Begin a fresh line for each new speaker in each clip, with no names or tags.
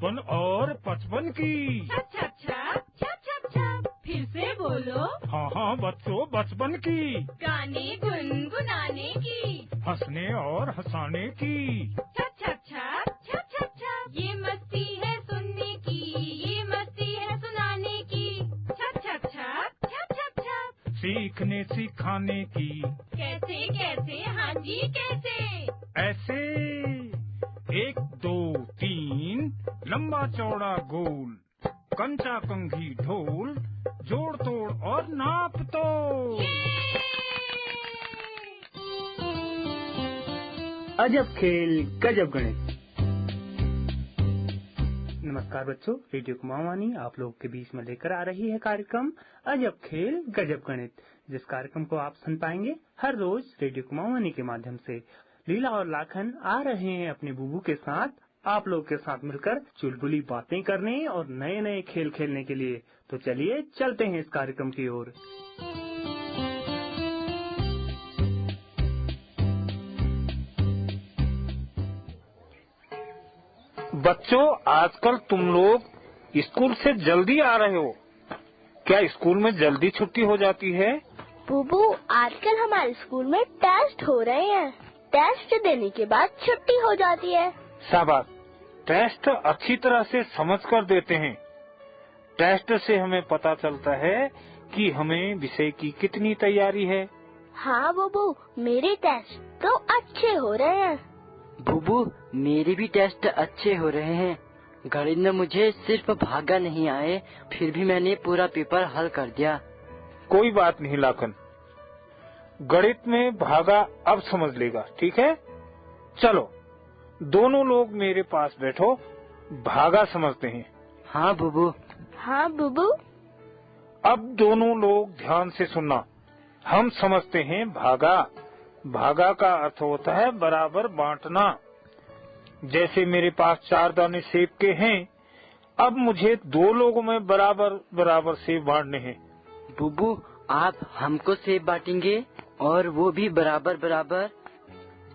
55 और 55 की।
अच्छा अच्छा, छप छप छप, फिर से बोलो।
हाँ हाँ बच्चों, 55 की।
गाने गुनगुनाने की,
हंसने और हंसाने की।
छप छप छप, छप छप छप, ये मस्ती है सुनने की, ये मस्ती है सुनाने की, छप छप छप, छप छप छप,
सीखने सिखाने की।
कैसे कैसे, हाँ जी कैसे।
ऐसे 1 2 3 लंबा चौड़ा गोल, कंचा कंघी ढोल, जोड़ तोड़ और नाप तोड़।
अजब खेल गजब गणित। नमस्कार बच्चों, रेडियो कुमाऊनी आप लोगों के बीच में लेकर आ रही है कार्यक्रम अजब खेल गजब गणित, जिस कार्यक्रम को आप सुन पाएंगे हर रोज रेडियो कुमाऊनी के माध्यम से। लीला और लाखन आ रहे हैं अपने बुबू के साथ आप लोग के साथ मिलकर चुलबुली बातें करने और नए नए खेल खेलने के लिए। तो चलिए चलते हैं इस कार्यक्रम की ओर।
बच्चों, आजकल तुम लोग स्कूल से जल्दी आ रहे हो। क्या स्कूल में जल्दी छुट्टी हो जाती है?
बुबू, आजकल हमारे स्कूल में टेस्ट हो रहे हैं। टेस्ट देने के बाद छुट्टी हो जाती है।
शाबाश, टेस्ट अच्छी तरह से समझ कर देते हैं। टेस्ट से हमें पता चलता है कि हमें विषय की कितनी तैयारी है।
हाँ बुबू, मेरे टेस्ट तो अच्छे हो रहे हैं।
बुबू, मेरे भी टेस्ट अच्छे हो रहे हैं। गणित में मुझे सिर्फ भागा नहीं आए, फिर भी मैंने पूरा पेपर हल कर दिया।
कोई बात नहीं लाखन, गणित में भागा अब समझ लेगा, ठीक है? चलो दोनों लोग मेरे पास बैठो, भागा समझते हैं।
हाँ बुबू।
हाँ बुबू।
अब दोनों लोग ध्यान से सुनना। हम समझते हैं भागा। भागा का अर्थ होता है बराबर बांटना। जैसे मेरे पास 4 दाने सेब के हैं, अब मुझे 2 लोगों में बराबर बराबर सेब बांटने हैं।
बुबू, आप हमको सेब बांटेंगे और वो भी बराबर बराबर,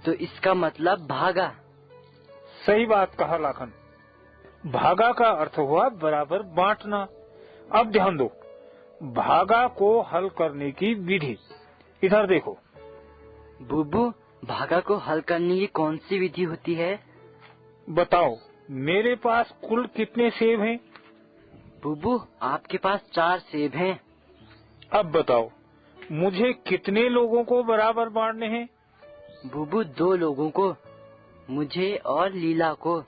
तो इसका मतलब भागा।
सही बात कहा लाखन, भागा का अर्थ हुआ बराबर बांटना। अब ध्यान दो, भागा को हल करने की विधि। इधर देखो।
बुबू, भागा को हल करने की कौन सी विधि होती है?
बताओ, मेरे पास कुल कितने सेब हैं?
बुबू, आपके पास 4 सेब हैं।
अब बताओ, मुझे कितने लोगों को बराबर बांटने हैं?
बुबू, 2 लोगों को, मुझे और लीला को।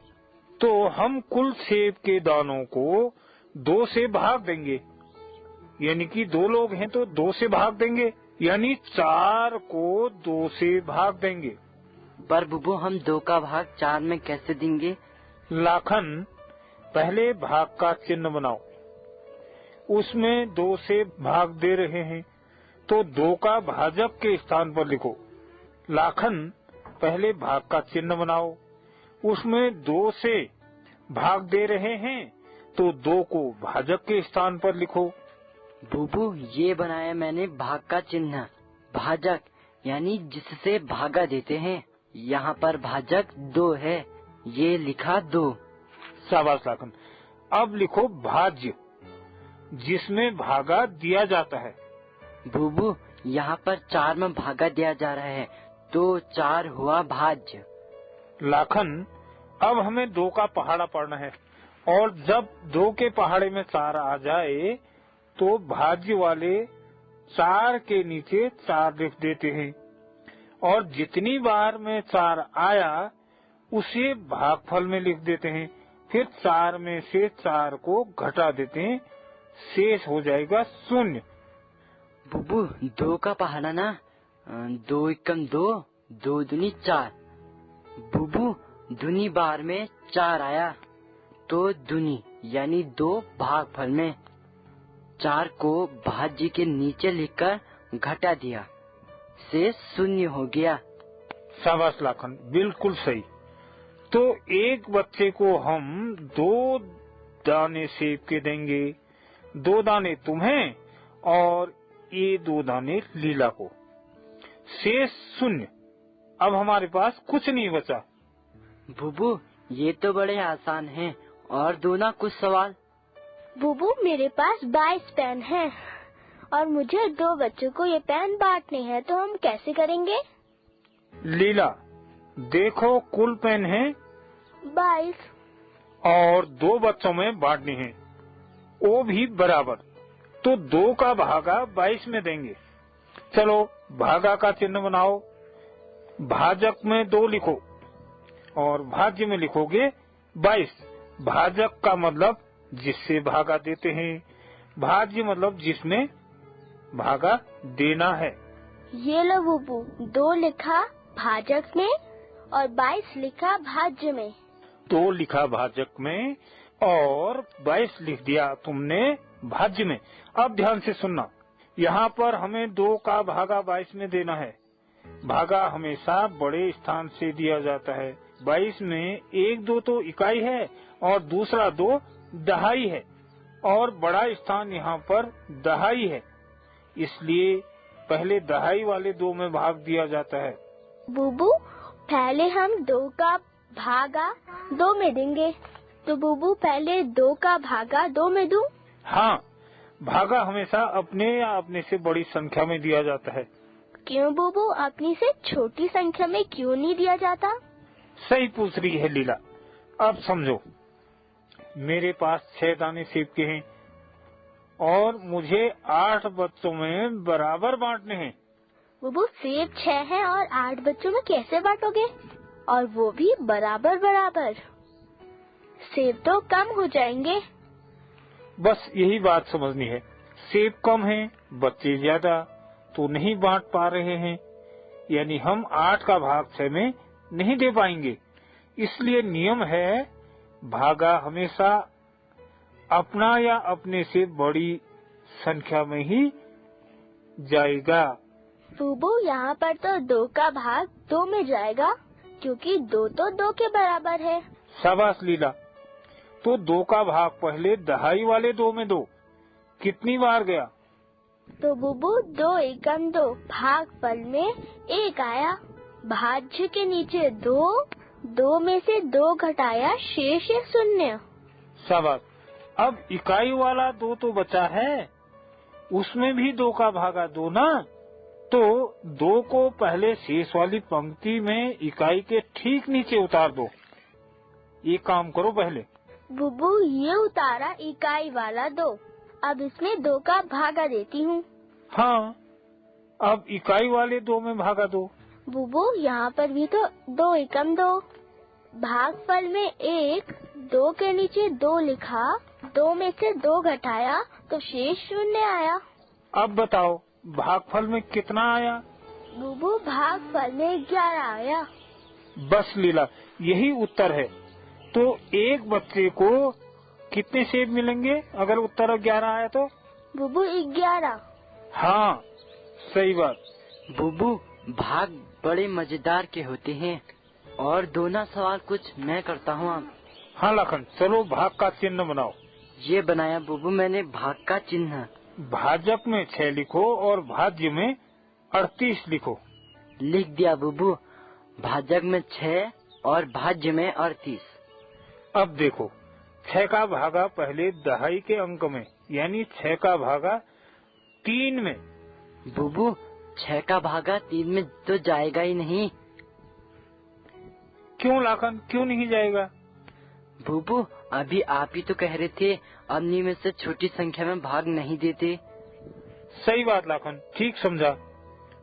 तो हम कुल सेब के दानों को 2 से भाग देंगे, यानी कि 2 लोग हैं तो 2 से भाग देंगे, यानी 4 को 2 से भाग देंगे।
पर बुबू, हम 2 का भाग 4 में कैसे देंगे?
लाखन, पहले भाग का चिन्ह बनाओ, उसमें 2 से भाग दे रहे हैं तो 2 का भाजक के स्थान पर लिखो। लाखन, पहले भाग का चिन्ह बनाओ, उसमें 2 से भाग दे रहे हैं तो 2 को भाजक के स्थान पर लिखो।
बुबू, ये बनाया मैंने भाग का चिन्ह, भाजक यानी जिससे भागा देते हैं। यहाँ पर भाजक 2 है, ये लिखा 2।
शाबाश लाखन। अब लिखो भाज्य, जिसमें भागा दिया जाता है।
बुबू, यहाँ पर 4 में भागा दिया जा रहा है, तो 4 हुआ भाज्य।
लाखन, अब हमें 2 का पहाड़ा पढ़ना है, और जब 2 के पहाड़े में 4 आ जाए तो भाज्य वाले 4 के नीचे 4 लिख देते हैं, और जितनी बार में 4 आया उसे भागफल में लिख देते हैं। फिर 4 में से 4 को घटा देते हैं, शेष हो जाएगा 0।
बुबू, 2 का पहाड़ा ना, 2 एकम 2, 2 दूनी 4। बुबू, दूनी बार में 4 आया तो दूनी यानी 2 भागफल में 4 को भाज्य के नीचे लिखकर घटा दिया, से 0 हो गया।
शाबाश लाखन, बिल्कुल सही। तो एक बच्चे को हम 2 दाने सेब के देंगे, 2 दाने तुम्हें और ये 2 दाने लीला को, शेष 0। अब हमारे पास कुछ नहीं बचा।
बुबू, ये तो बड़े आसान हैं और दो ना कुछ सवाल।
बुबू मेरे पास 22 पेन हैं और मुझे 2 बच्चों को ये पेन बांटने हैं, तो हम कैसे करेंगे?
लीला, देखो कुल पेन है
22
और 2 बच्चों में बांटनी है, वो भी बराबर। तो 2 का भागा 22 में देंगे। चलो भागा का चिन्ह बनाओ। भाजक में 2 लिखो और भाज्य में लिखोगे 22। भाजक का मतलब जिससे भागा देते हैं, भाज्य मतलब जिसमें भागा देना है।
ये लो बुबू, 2 लिखा भाजक में और 22 लिखा भाज्य में।
2 लिखा भाजक में और 22 लिख दिया तुमने भाज्य में। अब ध्यान से सुनना, यहाँ पर हमें 2 का भागा 22 में देना है। भागा हमेशा बड़े स्थान से दिया जाता है। 22 में 1 2 तो इकाई है और दूसरा 2 दहाई है, और बड़ा स्थान यहाँ पर दहाई है, इसलिए पहले दहाई वाले 2 में भाग दिया जाता है।
बुबू पहले हम 2 का भागा 2 में देंगे, तो बुबू पहले 2 का भागा 2 में दूं?
हाँ, भागा हमेशा अपने या अपने से बड़ी संख्या में दिया जाता है।
क्यों बुबू, अपनी से छोटी संख्या में क्यों नहीं दिया जाता?
सही पूछ रही है लीला। अब समझो, मेरे पास 6 दाने सेब के हैं और मुझे 8 बच्चों में बराबर बांटने हैं।
बुबू सेब 6 है और 8 बच्चों में कैसे बांटोगे, और वो भी बराबर बराबर? सेब तो कम हो जाएंगे।
बस यही बात समझनी है। सेब कम है, बच्चे ज्यादा, तो नहीं बांट पा रहे हैं, यानी हम 8 का भाग 6 में नहीं दे पाएंगे। इसलिए नियम है, भागा हमेशा अपना या अपने से बड़ी संख्या में ही जाएगा।
बुबू यहाँ पर तो 2 का भाग 2 में जाएगा, क्योंकि 2 तो 2 के बराबर है।
शाबाश लीला। तो 2 का भाग पहले दहाई वाले 2 में दो। कितनी बार गया?
तो बुबू 2 एकम 2 भागफल में 1 आया, भाज्य के नीचे 2, 2 में से 2 घटाया, शेष है 0।
शाबाश। अब इकाई वाला 2 तो बचा है, उसमें भी 2 का भागा 2 ना, तो 2 को पहले शेष वाली पंक्ति में इकाई के ठीक नीचे उतार दो। ये काम करो पहले।
बुबू ये उतारा इकाई वाला 2, अब इसमें 2 का भागा देती हूँ।
हाँ, अब इकाई वाले 2 में भागा दो।
बुबू यहाँ पर भी तो 2 एकम 2, भागफल में 1, 2 के नीचे 2 लिखा, 2 में से 2 घटाया, तो शेष 0 आया।
अब बताओ भागफल में कितना आया?
बुबू भागफल में 11 आया।
बस लीला, यही उत्तर है। तो एक बच्चे को कितने सेब मिलेंगे अगर उत्तर 11 आया तो?
बुबू 11।
हाँ, सही बात।
बुबू भाग बड़े मजेदार के होते हैं। और दो ना सवाल कुछ मैं करता हूँ अब।
हाँ लखन, चलो भाग का चिन्ह बनाओ।
ये बनाया बुबू मैंने भाग का चिन्ह।
भाजक में 6 लिखो और भाज्य में 38 लिखो।
लिख दिया बुबू, भाजक में 6 और भाज्य में 38।
अब देखो, 6 का भागा पहले दहाई के अंक में, यानी 6 का भागा 3 में।
बुबू 6 का भागा 3 में तो जाएगा ही नहीं।
क्यों लाखन, क्यों नहीं जाएगा?
बुबू अभी आप ही तो कह रहे थे अपनी में से छोटी संख्या में भाग नहीं देते।
सही बात लाखन, ठीक समझा।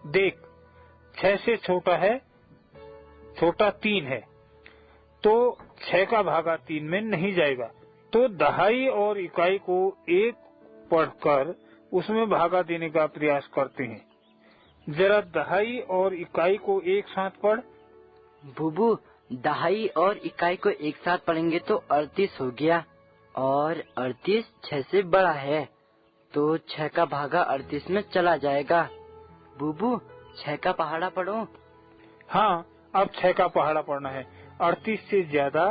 देख, 6 से छोटा है, छोटा 3 है, तो 6 का भागा 3 में नहीं जाएगा। तो दहाई और इकाई को एक पढ़कर उसमें भागा देने का प्रयास करते हैं। जरा दहाई और इकाई को एक साथ पढ़।
बुबू दहाई और इकाई को एक साथ पढ़ेंगे तो 38 हो गया, और 38 6 से बड़ा है, तो 6 का भागा 38 में चला जाएगा। बुबू 6 का पहाड़ा पढ़ो।
हाँ, अब 6 का पहाड़ा पढ़ना है, 38 से ज्यादा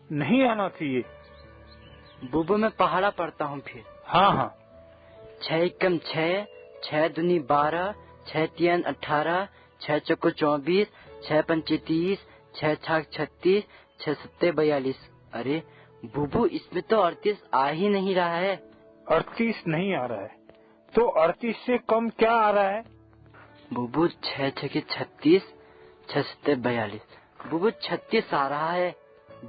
नहीं आना चाहिए।
बुबू मैं पहाड़ा पढ़ता हूँ फिर।
हाँ हाँ।
6 एकम 6, 6 दूनी 12, 6 तीन 18, 6 चौको 24, 6 पंचे 30, 6 छाक 36, 6 सत्ते 42। अरे बुबू इसमें तो 38 आ ही नहीं रहा है।
38 नहीं आ रहा है, तो 38 से कम क्या आ रहा है?
बुबू 6 6 36, 6 7 42। बुबू 36 आ रहा है,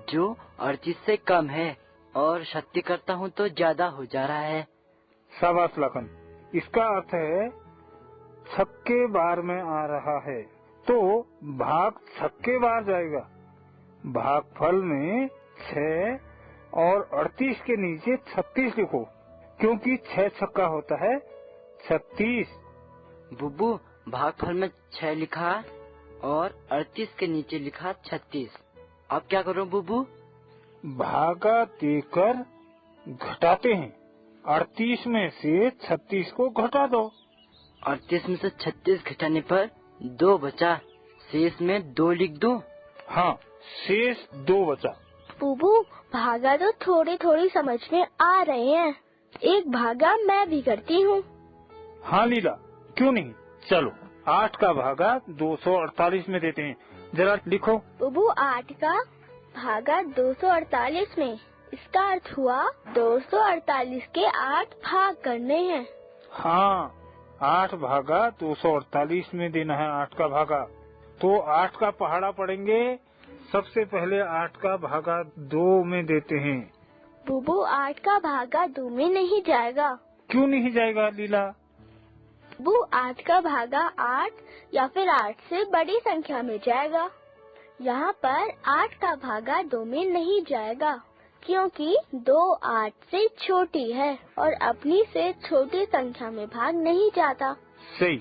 जो 38 से कम है, और 36 करता हूँ तो ज्यादा हो जा रहा है।
शाबाश लखन, इसका अर्थ है छक्के बार में आ रहा है, तो भाग छक्के बार जाएगा। भागफल में 6 और 38 के नीचे 36 लिखो, क्योंकि 6 छक्का होता है 36।
बुबू भागफल में 6 लिखा और 38 के नीचे लिखा 36। अब क्या करूं बुबू?
भागा देकर घटाते हैं। 38 में से 36 को घटा दो।
38 में से 36 घटाने पर 2 बचा, शेष में 2 लिख दूं?
हाँ, शेष 2 बचा।
बुबू भागा तो थोड़ी थोड़ी समझ में आ रहे हैं। एक भागा मैं भी करती हूँ।
हाँ लीला, क्यों नहीं, चलो 8 का भागा 248 में देते हैं, जरा लिखो।
बुबू 8 का भागा 248 में, इसका अर्थ हुआ 248 के 8 भाग करने हैं।
हाँ, 8 भागा 248 में देना है 8 का भागा। तो 8 का पहाड़ा पढ़ेंगे, सबसे पहले 8 का भागा 2 में देते हैं।
बुबू 8 का भागा 2 में नहीं जाएगा।
क्यों नहीं जाएगा लीला?
बुबू 8 का भागा 8 या फिर 8 से बड़ी संख्या में जाएगा। यहाँ पर 8 का भागा 2 में नहीं जाएगा, क्योंकि 2 8 से छोटी है और अपनी से छोटी संख्या में भाग नहीं जाता।
सही,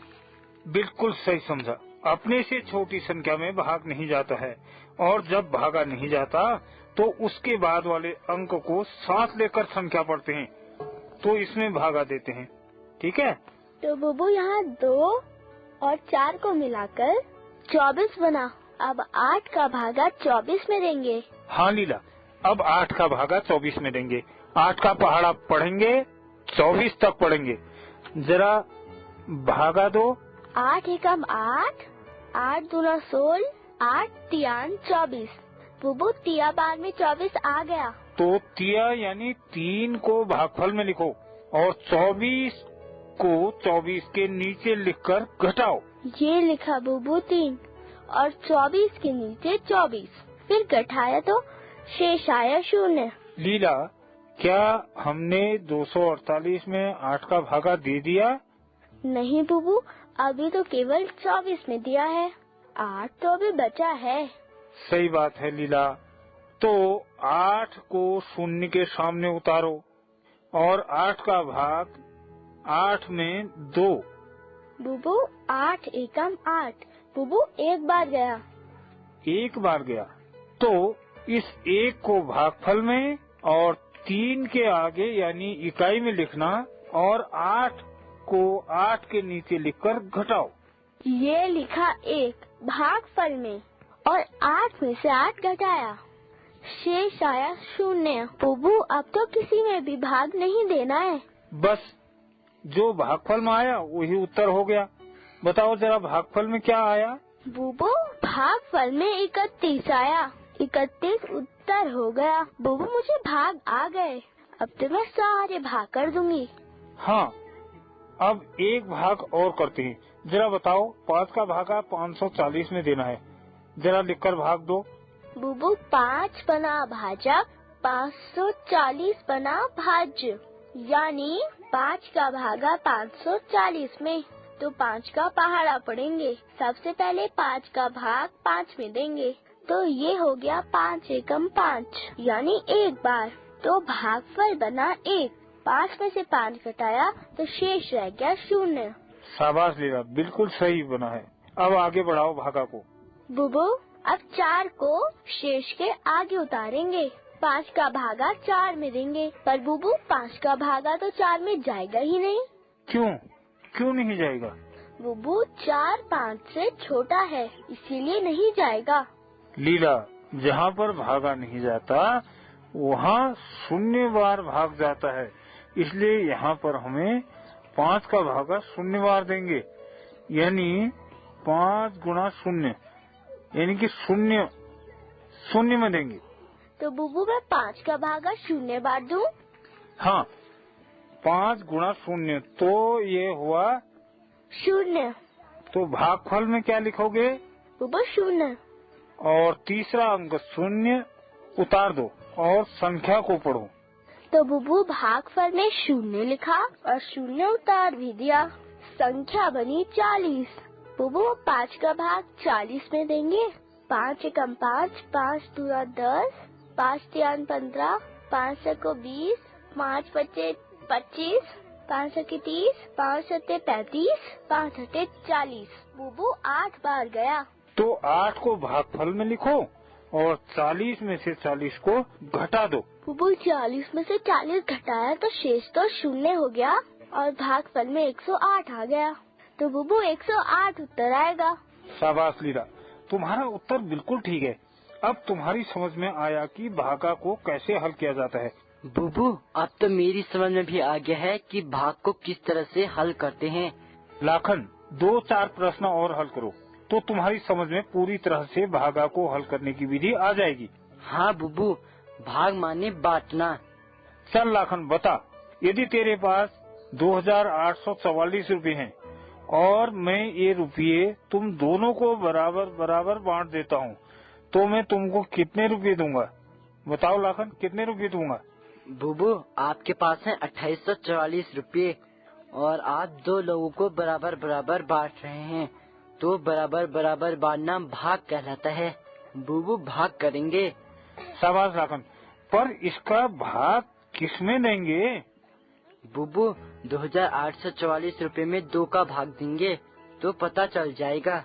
बिल्कुल सही समझा। अपने से छोटी संख्या में भाग नहीं जाता है, और जब भागा नहीं जाता तो उसके बाद वाले अंक को साथ लेकर संख्या पढ़ते हैं, तो इसमें भागा देते हैं। ठीक है?
तो बुबू यहाँ 2 और 4 को मिलाकर 24 बना। अब 8 का भागा 24 में देंगे।
हाँ लीला, अब 8 का भागा 24 में देंगे। 8 का पहाड़ा पढ़ेंगे, 24 तक पढ़ेंगे। जरा भागा दो।
8 एकम 8, 8 दूना 16, 8 तियान 24। बुबू तिया बार में 24 आ गया।
तो तिया यानी 3 को भागफल में लिखो और 24 को 24 के नीचे लिखकर घटाओ।
ये लिखा बुबू 3 और 24 के नीचे 24, फिर घटाया तो शेष आया 0।
लीला, क्या हमने 248 में 8 का भागा दे दिया?
नहीं बुबू, अभी तो केवल 24 में दिया है। 8 तो अभी बचा है।
सही बात है लीला। तो 8 को 0 के सामने उतारो और 8 का भाग 8 में 2।
बुबू 8 एकम 8। बुबू एक बार गया।
एक बार गया, तो इस 1 को भागफल में और 3 के आगे यानी इकाई में लिखना और 8 को 8 के नीचे लिखकर घटाओ।
ये लिखा 1 भागफल में और 8 में से 8 घटाया, शेष आया 0। बुबू अब तो किसी में भी भाग नहीं देना है।
बस जो भागफल में आया वही उत्तर हो गया। बताओ जरा भागफल में क्या आया?
बुबू भागफल में 31 आया। 31 उत्तर हो गया। बुबू मुझे भाग आ गए। अब तो मैं सारे भाग कर दूंगी।
हाँ, अब एक भाग और करते हैं। जरा बताओ 5 का भागा 540 में देना है, जरा लिखकर भाग दो।
बुबू 5 बना भाजक, 540 बना भाज्य, यानी 5 का भागा 540 में। तो 5 का पहाड़ा पढ़ेंगे। सबसे पहले 5 का भाग 5 में देंगे, तो ये हो गया 5 एकम 5, यानी एक बार। तो भागफल बना 1। 5 में से 5 घटाया तो शेष रह गया 0।
शाबाश लीला, बिल्कुल सही बना है। अब आगे बढ़ाओ भागा को।
बुबू अब 4 को शेष के आगे उतारेंगे। 5 का भागा 4 में देंगे, पर बुबू 5 का भागा तो 4 में जाएगा ही नहीं।
क्यों नहीं जाएगा?
बुबू 4 5 से छोटा है, इसीलिए नहीं जाएगा।
लीला, जहाँ पर भागा नहीं जाता वहाँ 0 बार भाग जाता है, इसलिए यहाँ पर हमें 5 का भागा 0 बार देंगे, यानी 5 गुणा 0, यानी कि 0 में देंगे।
तो बुबू मैं 5 का भागा 0 बांट दूं?
हाँ, 5 गुणा 0 तो ये हुआ
0।
तो भागफल में क्या लिखोगे?
बुबू 0।
और तीसरा अंक 0 उतार दो और संख्या को पढ़ो।
तो बुबू भागफल में 0 लिखा और 0 उतार भी दिया, संख्या बनी 40। बुबू 5 का भाग 40 में देंगे। 5 एकम 5, 5 दूना 10, 5 तियान 15, 5 सको 20, 5 पचे 25, 5 सके 30, 5 सते 35, 5 हटे 40। बुबू 8 बार गया।
तो 8 को भागफल में लिखो और 40 में से 40 को घटा दो।
बुबू 40 में से 40 घटाया तो शेष तो 0 हो गया और भागफल में 108 आ गया। तो बुबू 108 उत्तर आएगा।
शाबाश लीला, तुम्हारा उत्तर बिल्कुल ठीक है। अब तुम्हारी समझ में आया कि भागा को कैसे हल किया जाता है।
बुबू अब तो मेरी समझ में भी आ गया है कि भाग को किस तरह से हल करते हैं।
लाखन 2-4 प्रश्न और हल करो तो तुम्हारी समझ में पूरी तरह से भागा को हल करने की विधि आ जाएगी।
हाँ बुबू, भाग माने बांटना।
चल लाखन बता, यदि तेरे पास 2844 रुपए हैं और मैं ये रुपये तुम दोनों को बराबर बराबर बांट देता हूँ तो मैं तुमको कितने रुपये दूंगा? बताओ लाखन, कितने रुपये दूंगा?
बुबू आपके पास है 2844 रुपये और आप 2 लोगों को बराबर बराबर बांट रहे हैं, तो बराबर बराबर बांटना भाग कहलाता है। बुबू भाग करेंगे।
शाबाश लाखन, पर इसका भाग किसमें देंगे?
बुबू 2844 रुपये में 2 का भाग देंगे तो पता चल जाएगा।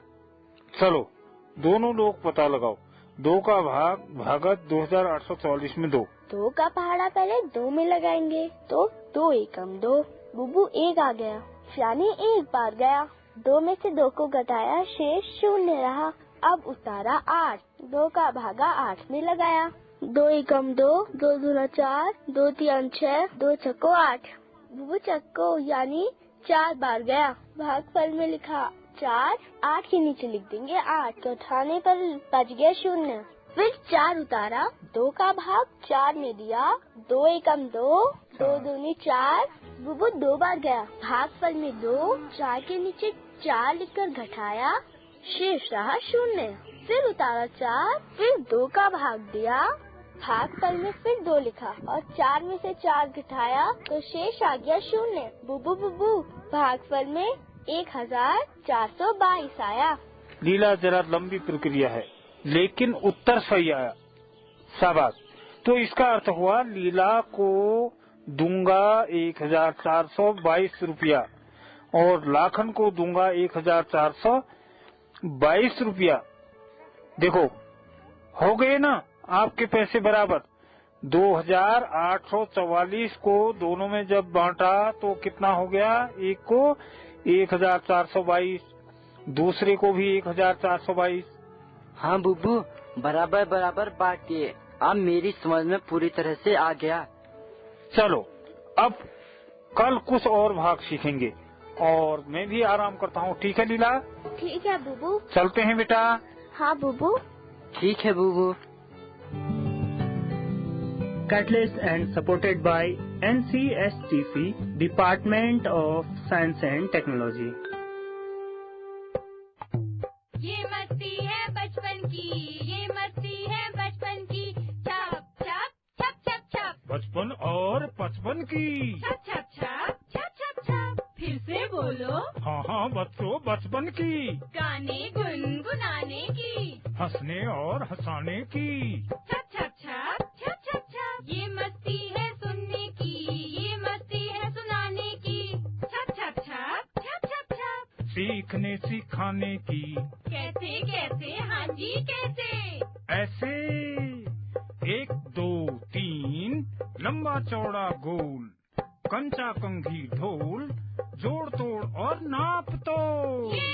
चलो दोनों लोग पता लगाओ। 2 का भाग भागत 2844 में 2।
2 का पहाड़ा पहले 2 में लगाएंगे तो 2 एकम 2। बुबू 1 आ गया, यानी 1 बार गया। 2 में से 2 को घटाया, शेष 0 रहा। अब उतारा 8। 2 का भागा 8 में लगाया। 2 एकम 2, 2 दूना 4, 2 तियान 6, 2 छक्को 8। बुबू चक्को यानी 4 बार गया। भागफल में लिखा 4, 8 के नीचे लिख देंगे 8, तो उठाने पर बच गया 0। फिर 4 उतारा, 2 का भाग 4 में दिया। 2 एकम 2, 2 दूनी 4। बुबू 2 बार गया। भागफल में 2, 4 के नीचे 4 लिखकर घटाया, शेष रहा 0। फिर उतारा 4, फिर 2 का भाग दिया। भागफल में फिर 2 लिखा और 4 में से 4 घटाया तो शेष आ गया 0। बुबू भागफल में 1422 आया।
लीला जरा लंबी प्रक्रिया है लेकिन उत्तर सही आया, शाबाश। तो इसका अर्थ हुआ लीला को दूंगा 1422 रुपया और लाखन को दूंगा 1422 रुपया। देखो हो गए ना आपके पैसे बराबर। 2844 को दोनों में जब बांटा तो कितना हो गया? एक को 1422, दूसरे को भी 1422।
हाँ बुबू, बराबर बराबर बांटिए। अब मेरी समझ में पूरी तरह से आ गया।
चलो अब कल कुछ और भाग सीखेंगे और मैं भी आराम करता हूँ। ठीक है लीला?
ठीक है बुबू।
चलते हैं बेटा।
हाँ बुबू।
ठीक है बुबू।
Catalyst and supported by NCSTC, Department of Science and Technology.
ये मस्ती है बचपन की, ये मस्ती है बचपन की। छप छप छप छप छप,
बचपन और 55 की।
छप छप छप छप छप छप। फिर से बोलो।
हाँ हाँ बच्चों, बचपन की।
गाने गुनगुनाने की,
हंसने और हंसाने की।
छप छप छप छप छप छप। ये मस्ती है सुनने की, ये मस्ती है सुनाने की। छप छप छप छप छप छप।
सीखने सिखाने की।
कैसे कैसे? हाँ जी कैसे?
ऐसे 1 2 3 लंबा चौड़ा गोल, कंचा कंघी ढोल, जोड़ तोड़ और नाप तो।
ये